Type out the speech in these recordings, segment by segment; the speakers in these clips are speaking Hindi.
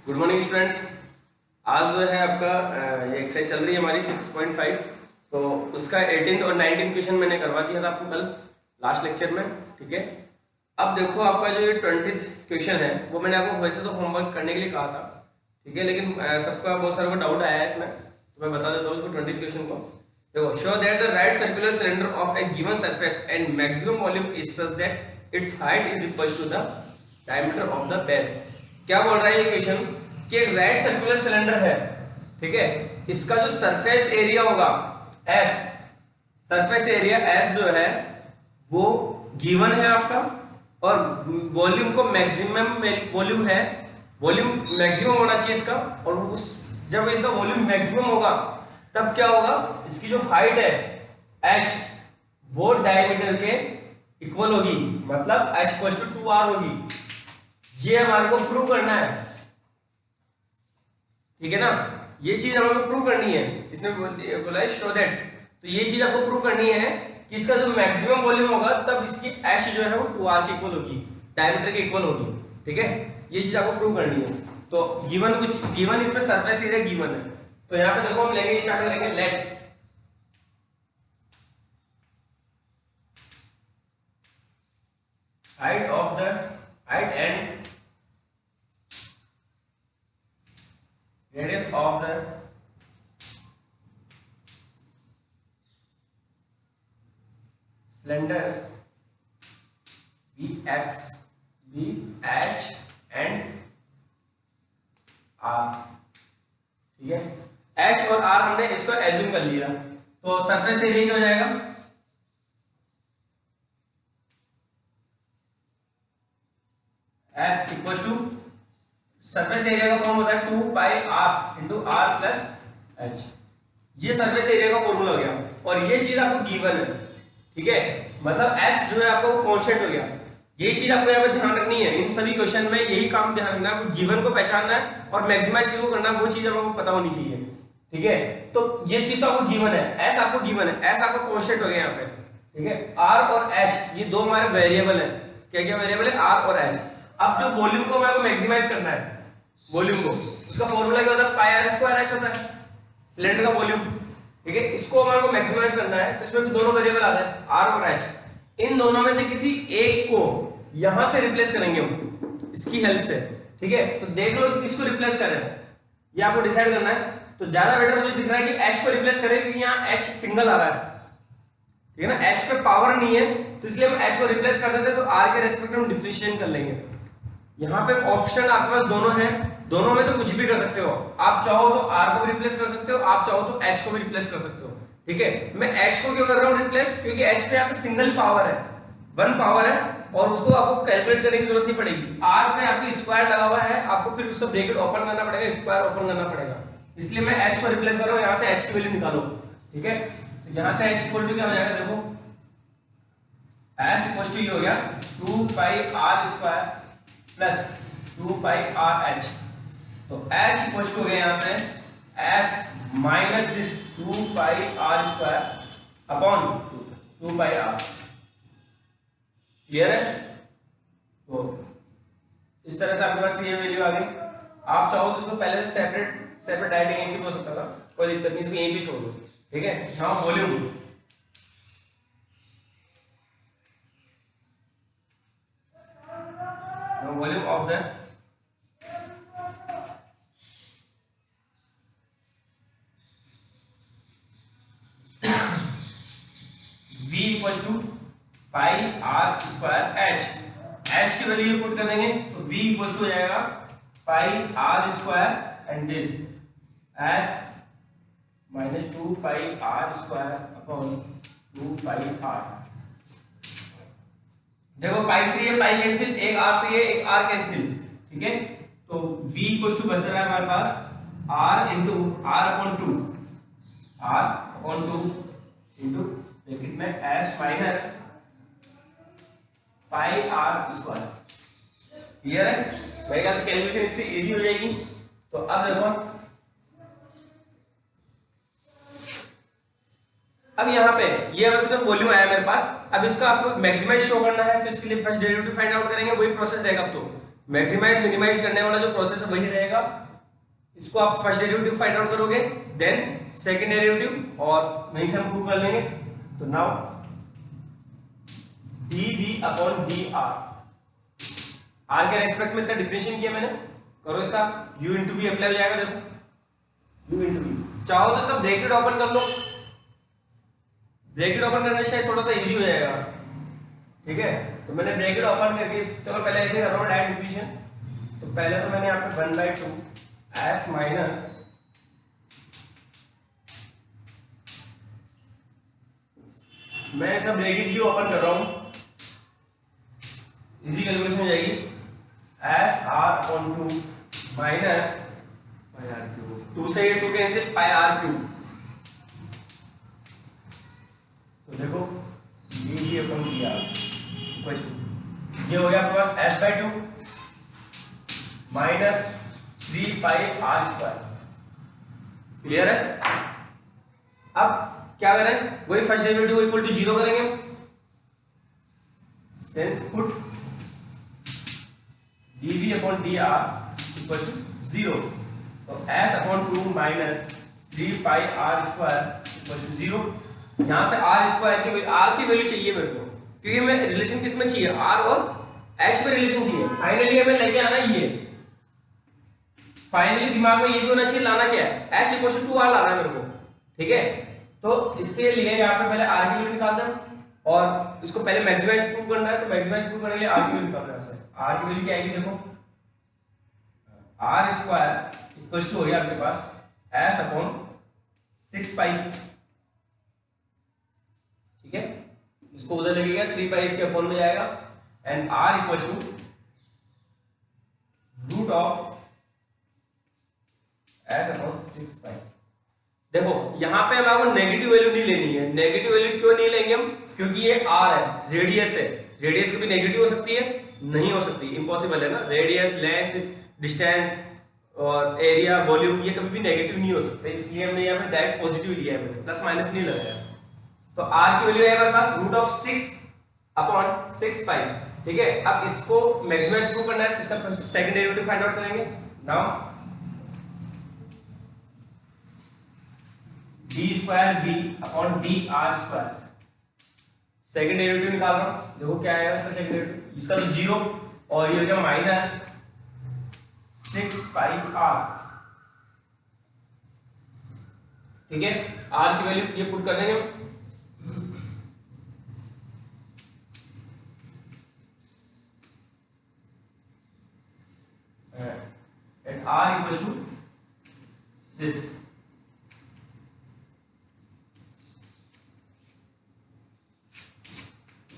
Good morning students. आज जो है आपका ये एक्सरसाइज चल रही है हमारी 6.5। तो उसका 18 और 19 क्वेश्चन मैंने करवा दिया था आपको कल लास्ट लेक्चर में। ठीक है, अब देखो आपका जो ये 20th क्वेश्चन है वो मैंने आपको वैसे तो होमवर्क करने के लिए कहा था, ठीक है, लेकिन सबका बहुत सारा डाउट आया है इसमें, तो मैं बता देता हूँ उसको 20th क्वेश्चन को। देखो, show that the right circular cylinder of a given surface and maximum volume is such that its height is equal to the diameter of the base. क्या बोल रहा है ये क्वेश्चन कि एक राइट सर्कुलर सिलेंडर है, ठीक है, इसका जो सरफेस एरिया होगा एस, सरफेस एरिया एस जो है वो गिवन है आपका, और वॉल्यूम को मैक्सिमम वॉल्यूम है, वॉल्यूम मैक्सिमम होना चाहिए इसका, और उस जब इसका वॉल्यूम मैक्सिमम होगा तब क्या होगा, इसकी जो हाइट है h वो डायमीटर के इक्वल होगी, मतलब h इक्वल टू 2r होगी। ये हमारे को प्रूव करना है, ठीक है ना, ये चीज हमको प्रूव करनी है। इसने बोला है शो दैट, तो ये चीज आपको प्रूव करनी है कि इसका जो मैक्सिमम वॉल्यूम होगा तब इसकी एच जो है वो 2r के इक्वल होगी, डायमीटर के इक्वल होगी। ठीक है, ये चीज आपको प्रूव करनी है। तो गिवन कुछ गिवन इसमें सरफेस एरिया गिवन है, तो यहाँ पे देखो हम लेंगे, स्टार्ट करेंगे let height of the height and radius of the cylinder bx bh and r। ठीक है, h और r हमने इसको एज्यूम कर लिया, तो सरफेस एरिया क्या हो जाएगा, s equal to surface area का फॉर्म होता है 2 pi r into r plus h. ये सरफेस एरिया का फॉर्मूला हो गया, और ये चीज आपको गिवन है, ठीक है, मतलब s जो है आपको कांस्टेंट हो गया। यही चीज आपको यहाँ पे ध्यान रखनी है, इन सभी क्वेश्चन में यही काम ध्यान रखना है, आपको गिवन को पहचानना है और मैक्सिमाइज किसको करना है, वो चीज आपको पता होनी चाहिए। ठीक है, तो ये चीज तो आपको गिवन है, s आपको गिवन है, s आपको कांस्टेंट हो गया यहाँ पे। ठीक है, r और h ये दो हमारे वेरिएबल है। क्या क्या वेरिएबल है, r और h। अब जो वॉल्यूम को हमें मैक्सिमाइज करना है, वॉल्यूम को, उसका फॉर्मूला क्या होता है, पाई आर स्क्वायर एच होता है, सिलेंडर का वॉल्यूम। ठीक है, इसको हमारे को मैक्सिमाइज करना है, तो इसमें भी दोनों वेरिएबल आ रहे हैं आर और एच। इन दोनों में से किसी एक को यहां से रिप्लेस करेंगे हम इसकी हेल्प से। ठीक है, तो देख लो किसको रिप्लेस करें, ये आपको डिसाइड करना है। तो ज्यादा बेटर मुझे दिख रहा है कि एच को रिप्लेस करें, क्योंकि यहाँ एच सिंगल आ रहा है, ठीक है ना, एच पे पावर नहीं है, तो इसलिए हम एच को रिप्लेस कर देते हैं, तो आर के रेस्पेक्ट में हम डिफरेंशिएट कर लेंगे। यहाँ पे ऑप्शन आपके पास दोनों हैं, दोनों में से कुछ भी कर सकते हो, आप चाहो तो r को भी रिप्लेस कर सकते हो, आप चाहो तो h को भी रिप्लेस कर सकते हो। ठीक है, मैं h को क्यों कर रहा हूँ रिप्लेस, क्योंकि h पे यहाँ पे सिंगल पावर है, वन पावर है, और उसको आपको कैलकुलेट करने की जरूरत नहीं पड़ेगी। r पे आपकी स्क्वायर लगा हुआ है, आपको फिर उसका ब्रैकेट ओपन करना पड़ेगा, स्क्वायर ओपन करना पड़ेगा, इसलिए मैं h को रिप्लेस कर रहा हूँ। यहाँ से h की वैल्यू निकालो। ठीक है, तो यहाँ से h इक्वल टू क्या हो जाएगा, देखो s इक्वल टू ये हो गया 2 pi r square plus 2 pi are h. तो h इक्वल टू हो गया यहाँ से s minus this 2 pi are square upon 2 pi r. Clear है, तो इस तरह से आपके पास ये वैल्यू आ गई। आप चाहो तो इसको पहले से सेपरेट डायरेक्ट यहीं से हो सकता था, कोई दिक्कत नहीं, इसको यहीं भी छोड़ दो। ठीक है, यहाँ volume volume of the v equal to pi are square H, H की वैल्यू पुट कर देंगे, तो v इक्वल टू हो जाएगा pi are square and this S minus 2 pi are square upon 2 pi R. देखो पाई से ये पाई कैंसिल, एक आर से ये एक आर कैंसिल। ठीक है, तो v इक्वल टू बच रहा है हमारे पास r into r upon 2, r upon 2 into bracket में s minus pi are square. Clear है, मेरे ख्याल से कैलकुलेशन इससे इजी हो जाएगी। तो अब देखो, अब यहाँ पे ये तो वॉल्यूम आया मेरे पास, अब इसका आपको मैक्सिमाइज शो करना है, तो इसके लिए फर्स्ट डेरिवेटिव फाइंड आउट करेंगे, वही प्रोसेस रहेगा। अब तो मैक्सिमाइज मिनिमाइज करने वाला जो प्रोसेस है वही रहेगा। इसको आप फर्स्ट डेरिवेटिव फाइंड आउट करोगे, देन सेकंड डेरिवेटिव, और वहीं से हम प्रूव कर लेंगे। तो now dv upon dr, r के रेस्पेक्ट में इसका डिफरेंशिएशन किया मैंने, करो इसका u इंटू v अप्लाई हो जाएगा। देखो u इंटू v, चाहो तो इसका ब्रैकेट ओपन कर लो, ब्रैकेट ओपन करने से थोड़ा सा इजी हो जाएगा, ठीक है। तो मैंने ब्रैकेट ओपन करके, चलो पहले ऐसे कर रहा हूँ डायरेक्ट डिफरेंशिएशन। तो पहले तो मैंने यहाँ पे 1/2 s माइनस मैं इसका ब्रैकेट ही ओपन कर रहा हूँ, इजी कैलकुलेशन हो जाएगी। S r upon 2 minus pi r cube, 2 से ये 2 कैंसिल, पाई आर क्यूब। तो देखो ये अपन किया, ये हो गया आपके पास s/2 minus 3 pi are square. Clear है? अब क्या करें, वही फर्स्ट डेरिवेटिव इक्वल टू 0 करेंगे, then put dv upon dr equal to 0। तो s upon 2 minus 3 pi are square equal to 0। यहां से आर स्क्वायर की आर की वैल्यू चाहिए मेरे को, क्योंकि मैं रिलेशन किस में चाहिए, आर और एच में रिलेशन चाहिए। फाइनली हमें लेके आना ये, फाइनली दिमाग में ये भी होना चाहिए, लाना क्या है, एच इक्वल टू 2r लाना है मेरे को, ठीक है। तो इसके लिए यहाँ पे पहले आर की वैल्यू निकालना है, और इसको पहले मैक्सिमाइज प्रूव करना है। तो मैक्सिमाइज प्रूव करने के लिए आर की वैल्यू निकालना है। आर की वैल्यू क्या आएगी, देखो आर स्क्वायर इक्वल टू हो गया आपके पास एस अपॉन 6 पाई, ठीक है। इसको उधर लगेगा, 3 पाई इसके अपॉन में जाएगा, and r equal to root of s upon 6 pi. देखो यहां पे हमारे को नेगेटिव वैल्यू नहीं लेनी है। नेगेटिव वैल्यू क्यों नहीं लेंगे हम, क्योंकि ये आर है, रेडियस है, रेडियस कभी नेगेटिव हो सकती है, नहीं हो सकती, इम्पॉसिबल है ना। रेडियस, लेंथ, डिस्टेंस और एरिया, वॉल्यूम, ये कभी भी नेगेटिव नहीं हो सकते, इसलिए हमने यहाँ पे डायरेक्ट पॉजिटिव लिया है, मैंने प्लस माइनस नहीं लगाया। तो आर की वैल्यू है हमारे पास रूट ऑफ 6 अपॉन 6 पाई, ठीक है। अब इसको मैक्सिमाइज प्रूव करना है, इसका सेकंड डेरिवेटिव फाइंड आउट करेंगे। Now d square b upon dr square, second derivative निकाल रहा हूं। देखो क्या आएगा इसका सेकंड डेरिवेटिव, इसका तो 0 और ये हो गया माइनस 6 पाई r, ठीक है। r की वैल्यू ये पुट कर देंगे, and r equal to this,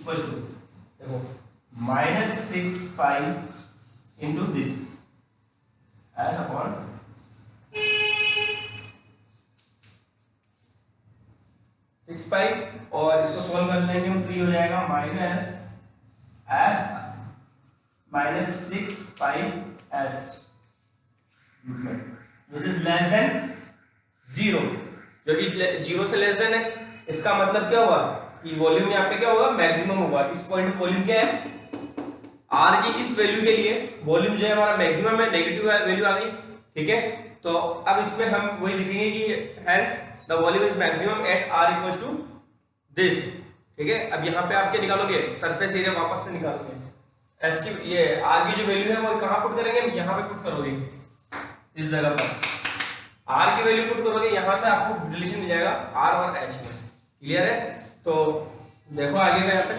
देखो minus 6 pi into this S upon 6 pi, और इसको सोल्व कर लेंगे हम तो ये हो जाएगा minus S minus 6 pi S, this is less than 0, जो कि 0 से लेस देन है। इसका मतलब क्या हुआ कि वॉल्यूम यहाँ पे क्या होगा, मैक्सिमम होगा। इस पॉइंट वॉल्यूम क्या है, आर की इस वैल्यू के लिए वॉल्यूम जो है हमारा मैक्सिमम है, नेगेटिव वैल्यू आ गई, ठीक है। तो अब इसमें हम वही लिखेंगे कि hence the volume is maximum at r equals to this, ठीक है। अब यहाँ पे आप क्या निकालोगे, सरफेस एरिया वापस से निकालोगे। एस की ये आर की जो वैल्यू है वो कहाँ पुट करेंगे, यहाँ पे पुट करोगे, इस जगह पर आर की वैल्यू पुट करोगे, यहाँ से आपको रिलेशन मिल जाएगा आर और एच में। क्लियर है? तो देखो आगे का यहाँ पे,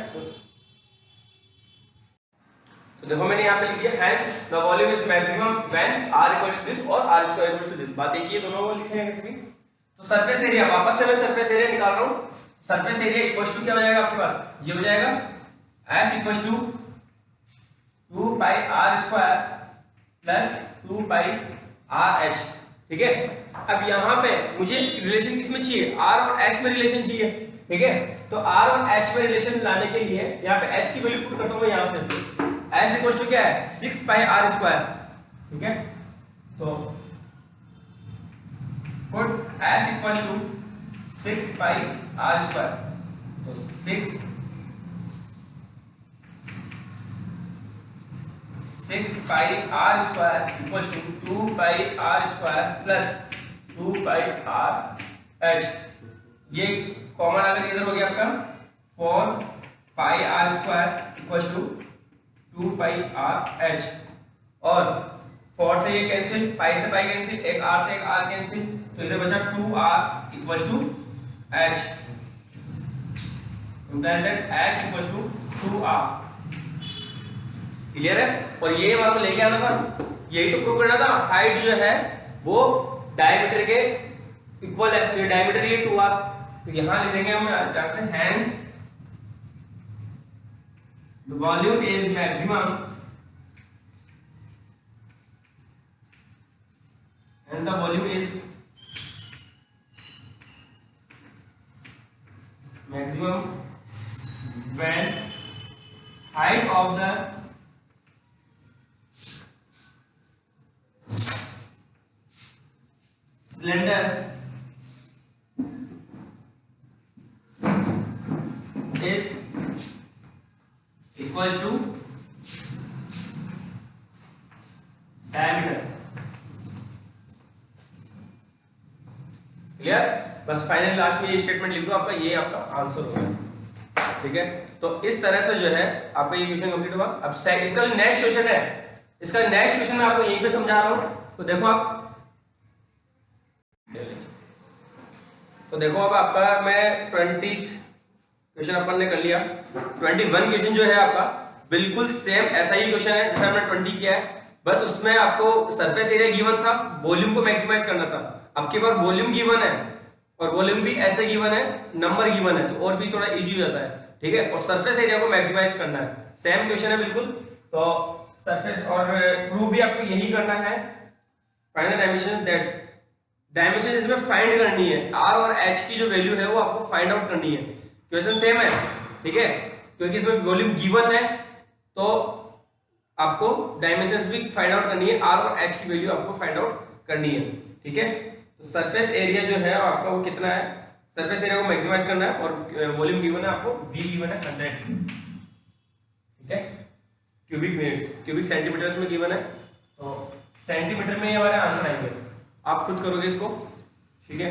तो देखो मैंने यहाँ पे लिख दिया hence the volume is maximum when r equals to this और r square equals to this. बात एक ही है, दोनों लिखे हैं किसी। तो सरफेस एरिया, वापस से मैं सरफेस एरिया निकाल रहा हूँ। सरफेस एरिया इक्वल्स टू क्या हो जाएगा आपके पास, ये हो जाएगा s equals to 2 pi r square plus 2 pi r h, ठीक है। अब यहाँ पे मुझे रिलेशन किसमें चाहिए, r और h में रिलेशन चाहिए, ठीक है। तो r और h में रिलेशन लाने के लिए यहाँ पे s की वैल्यू पुट करता हूँ यहाँ से। s इक्वल्स टू क्या है, 6 पाई r स्क्वायर, ठीक है। तो put s equals to 6 pi r square, तो 6 6 pi are square equals to 2 pi are square plus 2 pi are H. ये कॉमन अगर इधर हो गया आपका 4 pi are square equals to 2 pi are H, और 4 से ये कैंसिल, पाई से पाई कैंसिल, एक आर से एक आर कैंसिल, तो इधर बचा 2r equals to h, implies that h equals to 2r। Clear है? और ये हमारे को लेके आना था, यही तो प्रूव करना था, हाइट जो है वो डायमीटर के इक्वल है, तो ये डायमीटर ये 2r, तो यहां लिख देंगे हम यहां से hence the volume is maximum, hence the volume is maximum when height of the cylinder is equals to diameter। Clear? बस फाइनल लास्ट में ये स्टेटमेंट लिख दो, आपका ये आपका आंसर होगा। ठीक है, तो इस तरह से जो है आपका ये क्वेश्चन कंप्लीट हुआ। अब इसका जो नेक्स्ट क्वेश्चन है, इसका नेक्स्ट क्वेश्चन मैं आपको यहीं पे समझा रहा हूं, तो देखो आप, तो देखो अब आपका मैं 20th क्वेश्चन अपन ने कर लिया। 21 क्वेश्चन जो है आपका बिल्कुल सेम ऐसा ही क्वेश्चन है जैसा हमने 20 किया है, बस उसमें आपको सरफेस एरिया गिवन था, वॉल्यूम को मैक्सिमाइज करना था। आपके पास वॉल्यूम गिवन है और वॉल्यूम भी ऐसे गिवन है, नंबर गिवन है, तो और भी थोड़ा इजी हो जाता है। ठीक है, और सरफेस एरिया को मैक्सिमाइज करना है, सेम क्वेश्चन है बिल्कुल। तो सरफेस और प्रूफ भी आपको यही करना है। Find the dimension that, dimension इसमें फाइंड करनी है, आर और एच की जो वैल्यू है वो आपको फाइंड आउट करनी है। क्वेश्चन सेम है, ठीक है, क्योंकि इसमें वॉल्यूम गिवन है तो आपको डायमेंशंस भी फाइंड आउट करनी है, आर और एच की वैल्यू आपको फाइंड आउट करनी है। ठीक है, तो सरफेस एरिया जो है आपका वो कितना है, सरफेस एरिया को मैक्सिमाइज करना है, और वॉल्यूम गिवन है आपको, v गिवन है 100। ठीक है, क्यूबिक मिनट्स, क्यूबिक सेंटीमीटर्स में गिवन है, तो सेंटीमीटर में ये हमारे आंसर आएंगे, आप खुद करोगे इसको। ठीक है,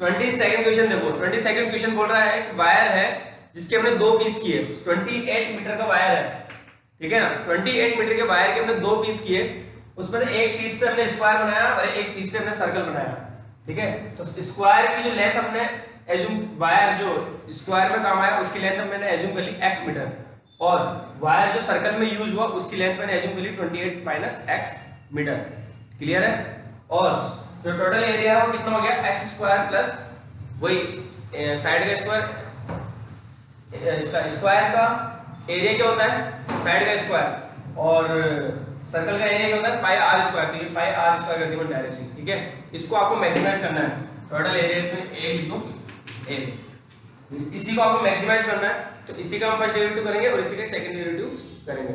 22nd क्वेश्चन देखो। 22nd क्वेश्चन बोल रहा है कि वायर है जिसके हमने दो पीस किए, 28 मीटर का वायर है। ठीक है ना, 28 मीटर के वायर के हमने दो पीस किए, उसमें से एक पीस से हमने स्क्वायर बनाया और एक पीस से हमने सर्कल बनाया। ठीक है, तो स्क्वायर की जो लेंथ हमने एज्यूम, वायर जो स्क्वायर में काम आया उसकी लेंथ मैंने एज्यूम कर ली x मीटर, और वायर जो सर्कल में यूज हुआ उसकी लेंथ मैंने एज्यूम कर ली 28 माइनस x मीटर। क्लियर है? और जो टोटल एरिया है वो कितना हो गया, x स्क्वायर प्लस वही साइड का स्क्वायर, इसका स्क्वायर का एरिया क्या होता है, साइड का स्क्वायर, और सर्कल का एरिया क्या होता है, पाई आर स्क्वायर। तो ये पाई आर स्क्वायर कर दिया डायरेक्टली। ठीक है, इसको आपको मैक्सिमाइज करना है, टोटल एरिया इसमें a लिख दो, a, इसी को आपको मैक्सिमाइज करना है, तो इसी का हम फर्स्ट डेरिवेटिव करेंगे और इसी का सेकंड डेरिवेटिव करेंगे।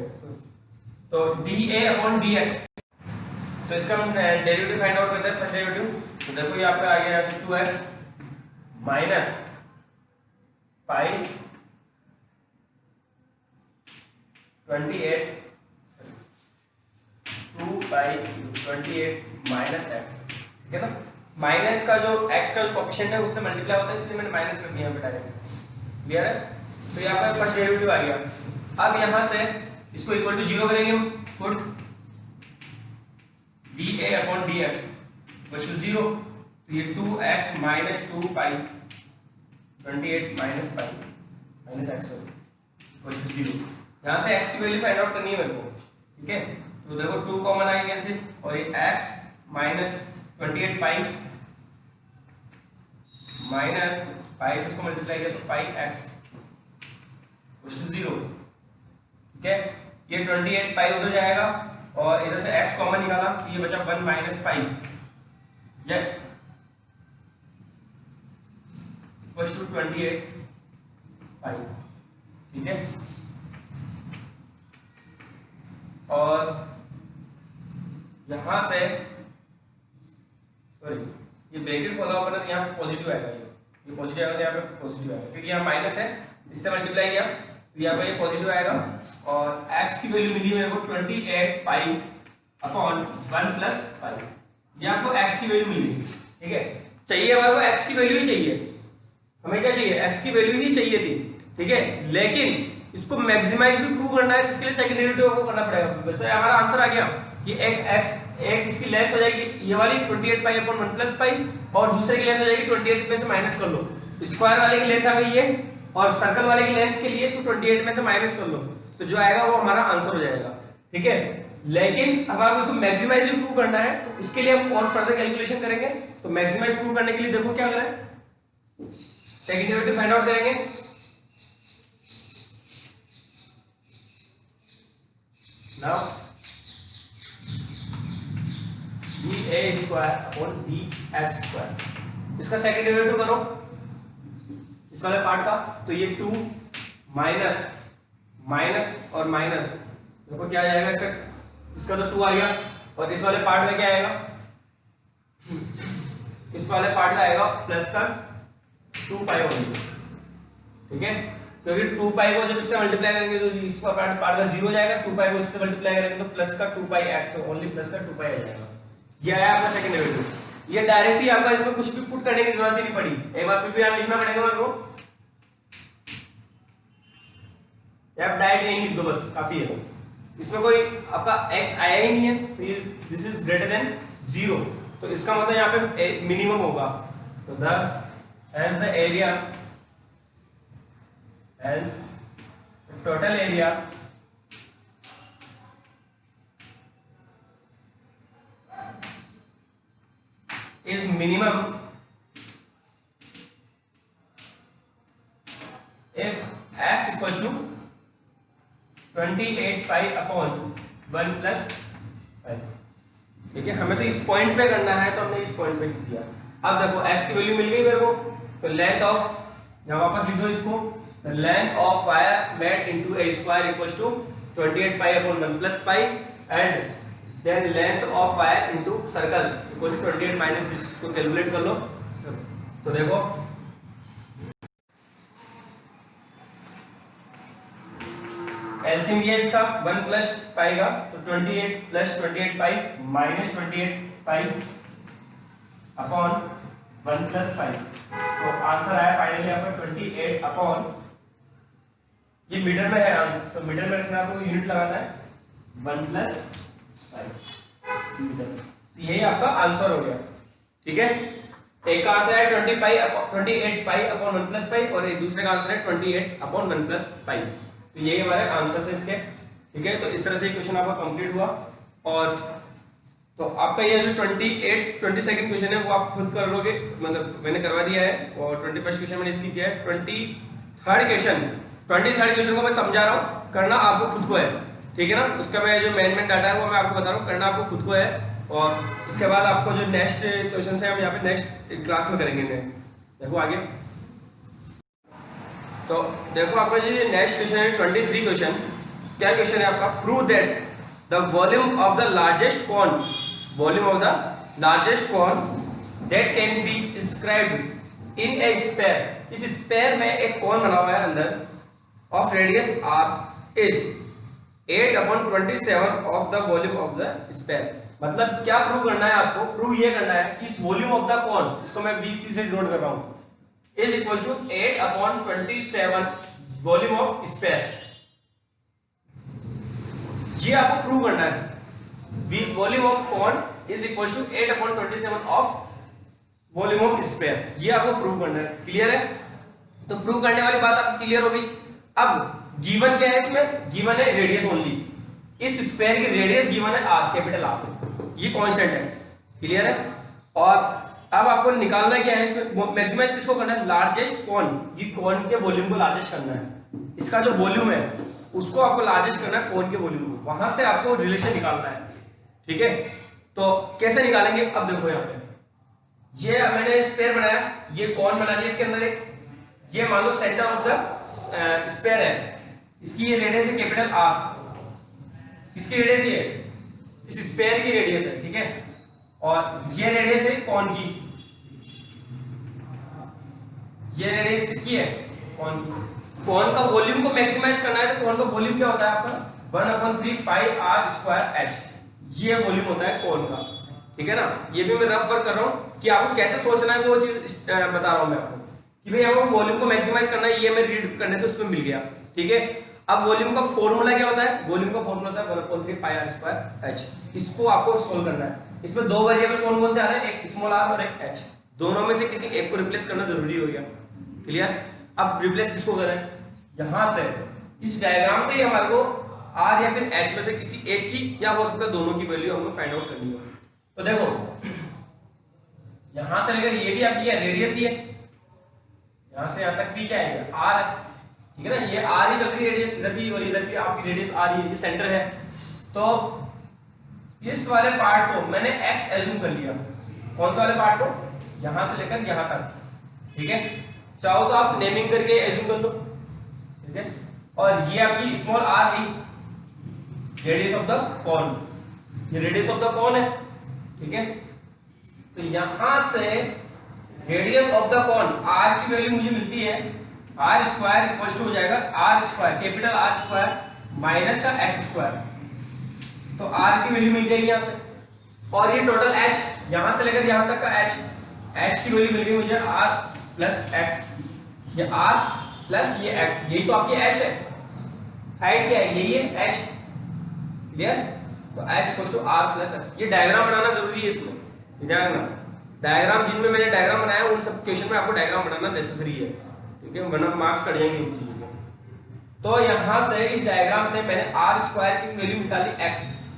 तो dA अपॉन dx, तो इसका हम डेरिवेटिव फाइंड आउट करते हैं, फर्स्ट डेरिवेटिव। तो देखो ये आपका आ गया यहाँ से 2x minus pi 28 2 pi 28 minus x। ठीक है ना, माइनस का जो x का जो कोएफिशिएंट है उससे मल्टीप्लाई होता है, इसलिए मैंने माइनस कर दिया बेटा। क्लियर है? तो यहाँ पर फर्स्ट डेरिवेटिव आ गया। अब यहाँ से इसको इक्वल टू 0 करेंगे हम, put dA upon dx equal to 0, तो ये 2x minus 2 pi 28 minus pi minus x equal to 0। यहाँ से x की वैल्यू फाइंड आउट करनी है मेरे को। ठीक है, तो देखो 2 कॉमन आ गया कैंसिल, और ये x minus 28 pi minus pi से इसको मल्टीप्लाई किया पाई x इक्वल टू 0। ठीक है, ये 28 पाई उधर जाएगा और इधर से x कॉमन निकाला, ये बचा 1 माइनस पाई इक्वल टू 28 पाई। ठीक है, और यहां से सॉरी ये ब्रैकेट खोला हुआ यहाँ पॉजिटिव आएगा, ये पॉजिटिव आएगा, यहाँ पे पॉजिटिव आएगा क्योंकि यहाँ माइनस है, इससे मल्टीप्लाई किया तो यहाँ पे ये पॉजिटिव आएगा और x की वैल्यू मिली मेरे को 28 पाई अपॉन 1 प्लस पाई। ये आपको x की वैल्यू मिली, ठीक है। चाहिए हमारे को x की वैल्यू ही चाहिए, हमें क्या चाहिए, x की वैल्यू ही चाहिए थी, ठीक है। लेकिन इसको मैक्सिमाइज भी प्रूव करना है तो इसके लिए सेकंड डेरिवेटिव को करना पड़ेगा। वैसे हमारा आंसर आ गया कि एक इसकी लेंथ हो जाएगी ये वाली 28 पाई अपॉन 1 प्लस पाई और दूसरे की लेंथ हो जाएगी 28 में से माइनस कर लो, स्क्वायर वाले की लेंथ आ गई है और सर्कल वाले की लेंथ के लिए इसको 28 में से माइनस कर लो, तो जो आएगा वो हमारा आंसर हो जाएगा, ठीक है। लेकिन अब आपको इसको मैक्सिमाइज भी प्रूव करना है तो इसके लिए हम और फर्दर कैलकुलेशन करेंगे। तो मैक्सिमाइज प्रूव करने के लिए देखो क्या करें, सेकंड डेरिवेटिव फाइंड आउट करेंगे। Now ba square upon bx square, इसका सेकंड डेरिवेटिव करो इस वाले पार्ट का, तो ये 2 माइनस माइनस और माइनस, देखो क्या आ जाएगा इसका तो 2 आ गया और इस वाले पार्ट में क्या आएगा, इस वाले पार्ट का आएगा प्लस का 2 पाई होगी, ठीक है। क्योंकि 2 पाई को जब इससे मल्टीप्लाई करेंगे तो इसका पार्ट का 0 हो जाएगा, 2 पाई को इससे मल्टीप्लाई करेंगे तो प्लस का 2 पाई x, तो ओनली प्लस का 2 पाई आ जाएगा। ये आया आपका सेकंड डेरिवेटिव। ये डायरेक्ट ही आपका, इसमें कुछ भी पुट करने की जरूरत ही नहीं पड़ी, एक बार फिर भी यहां लिखना पड़ेगा मेरे को, आप डायरेक्ट यही लिख दो बस, काफी है। इसमें कोई आपका x आया ही नहीं है तो दिस इज ग्रेटर देन 0, तो इसका मतलब यहाँ पे मिनिमम होगा। तो the area hence the total area is minimum if x equals to 28 pi upon 1 plus pi, ठीक है। हमें तो इस पॉइंट पे करना है तो हमने इस पॉइंट पे किया। अब देखो x की वैल्यू मिल गई मेरे को, तो लेंथ ऑफ, यहाँ वापस लिख दो इसको, the length of wire made into a square equals to 28 pi upon 1 plus pi and then length of wire into circle equals to 28 minus this, इसको कैलकुलेट कर लो। तो देखो एलसीएम ये इसका 1 प्लस पाई का, तो 28 plus 28 pi minus 28 pi upon 1 plus pi, तो आंसर आया फाइनली आपका 28 अपॉन, ये मीटर में है आंसर तो मीटर में रखना, आपको यूनिट लगाना है 1 प्लस पाई मीटर, यही आपका आंसर हो गया, ठीक है। एक का आंसर है 28 पाई अपॉन 1 प्लस पाई और एक दूसरे का आंसर है 28 अपॉन 1 प्लस पाई, तो यही हमारे आंसर है इसके, ठीक है। तो इस तरह से क्वेश्चन आपका कंप्लीट हुआ और तो आपका ये जो 22nd क्वेश्चन है वो आप खुद कर लोगे, मतलब मैंने करवा दिया है, और 21st क्वेश्चन मैंने इसकी किया है। 23rd क्वेश्चन को मैं समझा रहा हूँ, करना आपको खुद को है, ठीक है ना। उसका मैं जो मेन डाटा है वो मैं आपको बता रहा हूँ, करना आपको खुद को है। और इसके बाद आपको जो नेक्स्ट क्वेश्चन है हम यहाँ पे नेक्स्ट क्लास में करेंगे। देखो आगे, तो देखो आपका जो नेक्स्ट क्वेश्चन है 23 क्वेश्चन, क्या क्वेश्चन है आपका, prove that the volume of the largest cone, volume of the largest cone that can be described in a sphere, इस स्फीयर में एक कॉन बना हुआ है अंदर of radius r is 8/27 of the volume of the sphere। मतलब क्या प्रूव करना है आपको, प्रूव ये करना है कि इस वॉल्यूम ऑफ द कॉन, इसको मैं BC से डिनोट कर रहा हूं, is equals to 8/27 volume of sphere, ये आपको प्रूव करना है। Volume of cone is equals to 8/27 of volume of sphere, ये आपको प्रूव करना है। क्लियर है, तो प्रूव करने वाली बात आपको क्लियर हो गई। अब गिवन क्या है, इसमें गिवन है रेडियस ओनली, इस स्फीयर की रेडियस गिवन है r, कैपिटल R, ये कांस्टेंट है, क्लियर है। और अब आपको निकालना क्या है, इसमें मैक्सिमाइज किसको करना है, लार्जेस्ट कॉन, ये कॉन के वॉल्यूम को लार्जेस्ट करना है, इसका जो वॉल्यूम है उसको आपको लार्जेस्ट करना है कॉन के वॉल्यूम को, वहां से आपको रिलेशन निकालना है, ठीक है। तो कैसे निकालेंगे, अब देखो यहाँ पे ये मैंने स्फीयर बनाया, ये कॉन बना दिया, इसके अंदर एक, ये मान लो सेंटर ऑफ द स्फीयर है, इसकी ये रेडियस है कैपिटल R, इसकी रेडियस ये इस स्फीयर की रेडियस है, ठीक है। और ये रेडियस है कॉन की, ये रेडियस किसकी है, कॉन की। कौन का वॉल्यूम को मैक्सिमाइज करना है तो कौन का वॉल्यूम क्या होता है आपका 1/3 पाई आर स्क्वायर एच, ये वॉल्यूम होता है कौन का। ठीक है ना, ये भी मैं रफ वर्क कर रहा हूँ कि आपको कैसे सोचना है वो चीज बता रहा हूँ मैं आपको कि भाई आपको वॉल्यूम को मैक्सिमाइज करना है, ये मैं रीड करने से उसमें मिल गया। ठीक है, अब वॉल्यूम का फॉर्मूला क्या होता है, वॉल्यूम का फॉर्मूला होता है 1/3 पाई आर स्क्वायर एच। इसको आपको सोल्व करना है। इसमें दो वेरिएबल कौन कौन से आ रहे हैं, एक स्मॉल आर और एक एच, दोनों में से किसी एक को रिप्लेस करना जरूरी हो गया। क्लियर, अब रिप्लेस किसको करें, यहां से इस डायग्राम से ही हमारे को आर या फिर एच में से किसी एक की या हो सकता है दोनों की वैल्यू हमें फाइंड आउट करनी हो। तो देखो यहां से लेकर ये भी आपकी रेडियस ही है, यहां से यहां तक भी क्या है आर है। ठीक है ना, ये आर ही चल रही है रेडियस, इधर भी और इधर भी आपकी रेडियस आर ही, ये सेंटर है। तो इस वाले पार्ट को मैंने x एज्यूम कर लिया, कौन सा वाले पार्ट को, यहां से लेकर यहां तक। ठीक है, चाहो तो आप नेमिंग करके एज्यूम कर लो। ठीक है, और ये आपकी स्मॉल आर है रेडियस ऑफ द कॉन, ये रेडियस ऑफ द कॉन है। ठीक है, तो यहां से radius of the cone r की वैल्यू मुझे मिलती है आर स्क्वायर इक्वल टू हो जाएगा r square capital r square minus का एक्स स्क्वायर। तो r की वैल्यू मिल जाएगी यहां से, और ये टोटल h यहां से लेकर यहां तक का h की वैल्यू मिल गई मुझे r प्लस x, ये r प्लस ये x, यही तो आपकी h है, हाइट क्या है यही है h। क्लियर, तो h equal to r plus x। ये डायग्राम बनाना जरूरी है इसमें, ध्यान रखना डायग्राम, जिनमें मैंने डायग्राम बनाया उन सब क्वेश्चन में आपको डायग्राम बनाना नेसेसरी है। ठीक है, वरना मार्क्स कट जाएंगे इन चीजों के। तो यहां से इस डायग्राम से मैंने r स्क्वायर की वैल्यू निकाली x,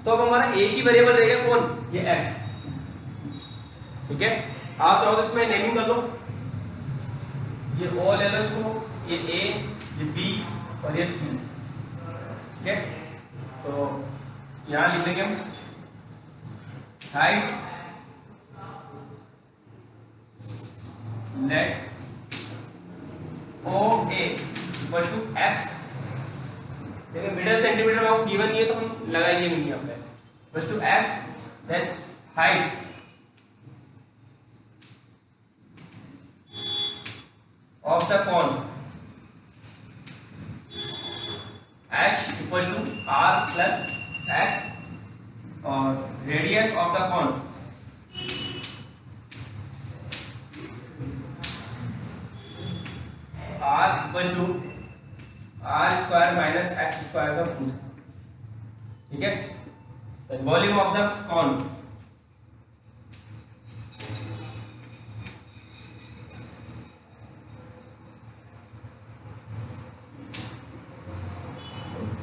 तो अब हमारा एक ही वेरिएबल रहेगा कौन, ये x। ठीक है, आप चाहो तो इसमें नेमिंग कर लो, ये ओ ले लो इसको, ये a, ये b और ये c। ठीक है, तो यहां लिख देंगे हम height let O A equal to x. देखिए मीटर सेंटीमीटर में आपको गिवन नहीं है तो हम लगाएंगे नहीं यहाँ पे, equal to X, then height of the cone h equal to r plus x, और radius of the cone r equal to R square minus x square का रूट। ठीक है, volume of the cone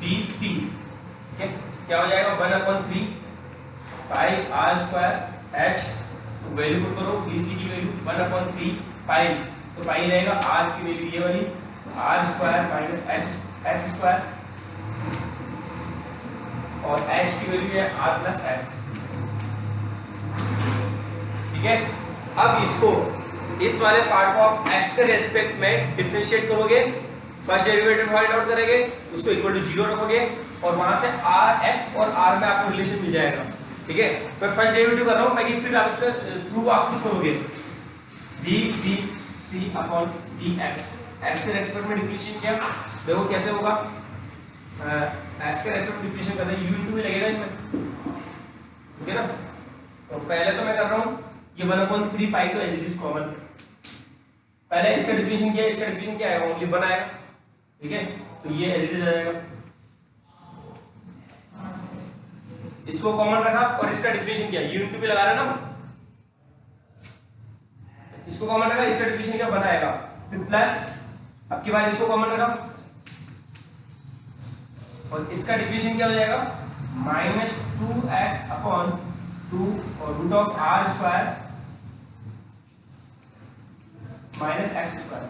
BC। ठीक है, क्या हो जाएगा 1/3 pi are square H, value put करो BC की वैल्यू 1/3 पाई, तो पाई रहेगा r की वैल्यू ये वाली R square minus x square, और h की वैल्यू है r प्लस x। ठीक है, अब इसको इस वाले पार्ट को आप x के रेस्पेक्ट में डिफरेंशिएट करोगे, फर्स्ट डेरिवेटिव फाइंड आउट करेंगे, उसको इक्वल टू 0 रखोगे, और वहां से x और r में आपको रिलेशन मिल जाएगा। ठीक है, मैं फर्स्ट डेरिवेटिव कर रहा हूं, बाकी फिर आप इसका प्रूफ आप खुद करोगे, dbc अपॉन dx, x के रेस्पेक्ट में डिफरेंशिएट किया, देखो कैसे होगा, x के रेस्पेक्ट में डिफरेंशिएट करना है, u इनटू भी लगेगा इसमें। ठीक है ना, तो पहले तो मैं कर रहा हूं ये 1/3 पाई, तो एज इट इज कॉमन, पहले इसका डिफरेंशिएशन किया, इसका डिफरेंशिएशन क्या आएगा, ओनली 1 आएगा। ठीक है, तो ये एज इट इज आ जाएगा, इसको कॉमन रखा और इसका डिफरेंशिएशन किया, u इनटू भी लगा रहे ना, इसको कॉमन रखा, इसका डिफरेंशिएशन क्या बनाएगा, फिर प्लस, अब की बार इसको कॉमन रखा और इसका डिफरेंशिएशन क्या हो जाएगा -2x अपॉन 2 और root of r square minus x square.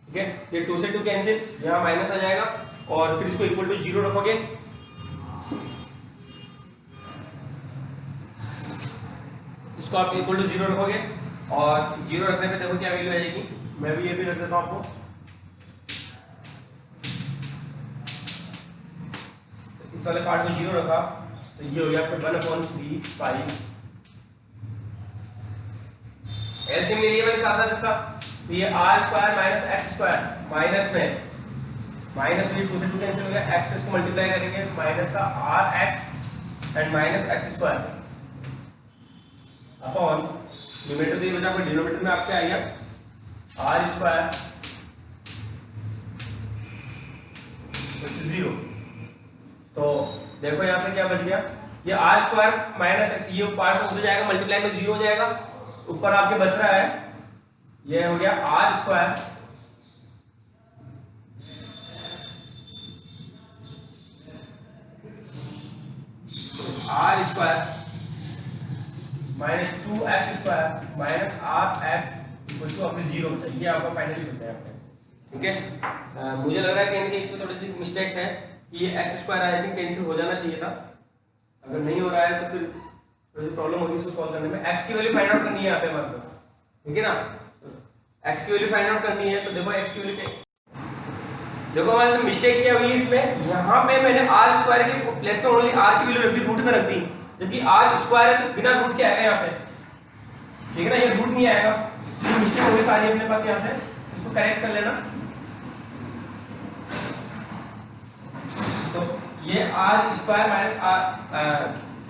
ठीक है, ये 2 से 2 कैंसिल, यहां माइनस आ जाएगा, और फिर इसको इक्वल टू 0 रखोगे, इसको आप इक्वल टू 0 रखोगे, और 0 रखने पे देखो क्या वैल्यू आ जाएगी, मैं भी ये भी रख देता हूं आपको, तो इस वाले पार्ट को 0 रखा, तो ये हो गया आपका 1/3 पाई एलसीएम ले लिया मैंने साथ साथ इसका, तो ये r square minus x square, minus में 2 से 2 कैंसिल हो गया, एक्स इसको मल्टीप्लाई करेंगे माइनस का r x and minus x square upon numerator दिए बचा, डिनोमिनेटर में आपके आ गया आर स्क्वायर 0। तो देखो यहां से क्या बच गया, ये आर स्क्वायर माइनस एक्स, ये पार्ट उधर जाएगा मल्टीप्लाई में 0 हो जाएगा, ऊपर आपके बच रहा है ये हो गया r square minus 2x square minus r x equal to आपके 0 बचा, ये आपका फाइनली बचा है आपने। ठीक है, मुझे लग रहा है कहीं ना कहीं इसमें थोड़ी सी मिस्टेक है, ये x square I think cancel हो जाना चाहिए था, अगर नहीं हो रहा है तो फिर थोड़ी प्रॉब्लम होगी इसको सॉल्व करने में। एक्स की वैल्यू फाइंड आउट करनी है यहाँ पे हमारे को, ठीक है ना, एक्स की वैल्यू फाइंड आउट करनी है। तो देखो एक्स की वैल्यू देखो हमारे से मिस्टेक क्या हुई इसमें, यहाँ पे मैंने आर स्क्वायर के प्लेस में ओनली आर की वैल्यू रख दी, रूट में रख दी, जबकि आर स्क्वायर है तो बिना रूट के आएगा यहाँ पे, ठीक है ना, ये रूट नहीं आएगा, ये मिस्टेक होगी सारी अपने पास, यहाँ से इसको करेक्ट कर लेना। तो ये r square minus r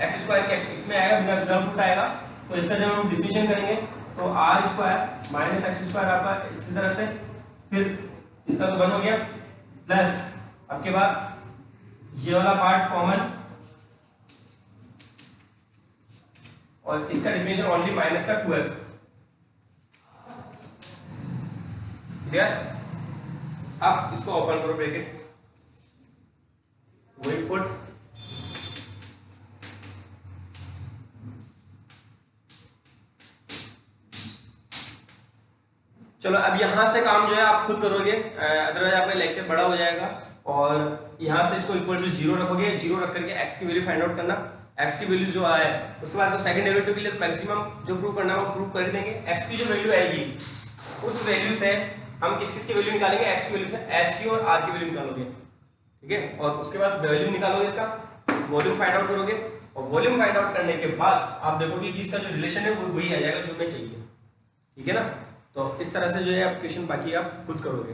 x square के इसमें आएगा, बिना रूट आएगा, तो इसका जब हम डिफिनेशन करेंगे तो r square minus x square आपका इसी तरह से, फिर इसका तो 1 हो गया, प्लस आपके बाद ये वाला पार्ट कॉमन, और इसका डिफिनेशन ओनली माइनस का 2x, क्लियर। अब इसको ओपन करो ब्रैकेट, वही पुट चलो अब यहां से काम जो है आप खुद करोगे, अदरवाइज आपका लेक्चर बड़ा हो जाएगा। और यहां से इसको इक्वल टू 0 रखोगे, 0 रख करके x की वैल्यू फाइंड आउट करना, x की वैल्यू जो आए उसके बाद सेकंड डेरिवेटिव के लिए मैक्सिमम जो प्रूव करना है वो प्रूव कर देंगे। x की जो वैल्यू आएगी उस वैल्यू से हम किस किस की वैल्यू निकालेंगे, x की वैल्यू से h की और r की वैल्यू निकालोगे, ठीक है, और उसके बाद वैल्यू निकालोगे, इसका वॉल्यूम फाइंड आउट करोगे, और वॉल्यूम फाइंड आउट करने के बाद आप देखोगे कि इसका जो रिलेशन है वो वही आ जाएगा जो हमें चाहिए, ठीक है ना। तो इस तरह से जो है आप क्वेश्चन बाकी आप खुद करोगे।